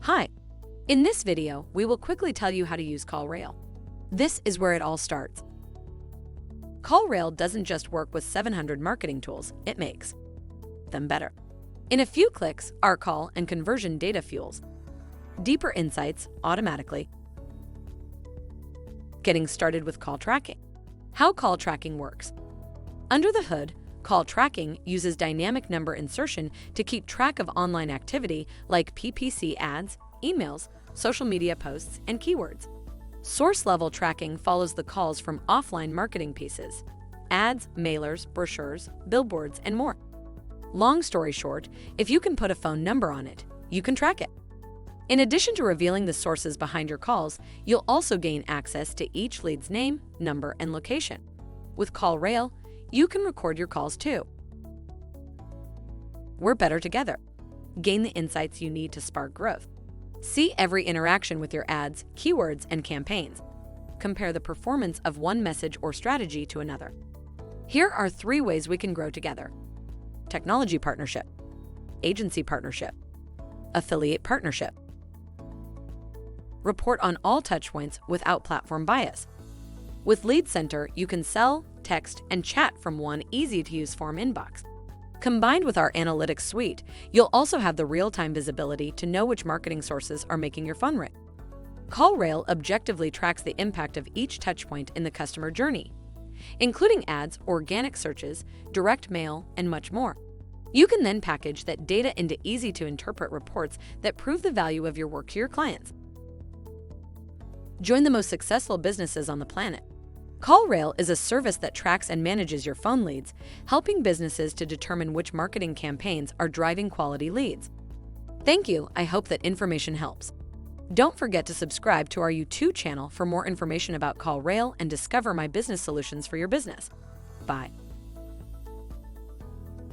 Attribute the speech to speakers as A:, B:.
A: Hi. In this video, we will quickly tell you how to use CallRail. This is where it all starts. CallRail doesn't just work with 700 marketing tools, it makes them better. In a few clicks, our call and conversion data fuels deeper insights automatically. Getting started with call tracking. How call tracking works. Under the hood, call tracking uses dynamic number insertion to keep track of online activity like PPC ads, emails, social media posts, and keywords. Source-level tracking follows the calls from offline marketing pieces, ads, mailers, brochures, billboards, and more. Long story short, if you can put a phone number on it, you can track it. In addition to revealing the sources behind your calls, you'll also gain access to each lead's name, number, and location. With CallRail, you can record your calls too. We're better together. Gain the insights you need to spark growth. See every interaction with your ads, keywords, and campaigns. Compare the performance of one message or strategy to another. Here are 3 ways we can grow together. Technology partnership, agency partnership, affiliate partnership. Report on all touchpoints without platform bias. With Lead Center, you can sell, text, and chat from one easy-to-use form inbox. Combined with our analytics suite, you'll also have the real-time visibility to know which marketing sources are making your phone ring. CallRail objectively tracks the impact of each touchpoint in the customer journey, including ads, organic searches, direct mail, and much more. You can then package that data into easy-to-interpret reports that prove the value of your work to your clients. Join the most successful businesses on the planet. CallRail is a service that tracks and manages your phone leads, helping businesses to determine which marketing campaigns are driving quality leads. Thank you. I hope that information helps. Don't forget to subscribe to our YouTube channel for more information about CallRail and discover my business solutions for your business. Bye.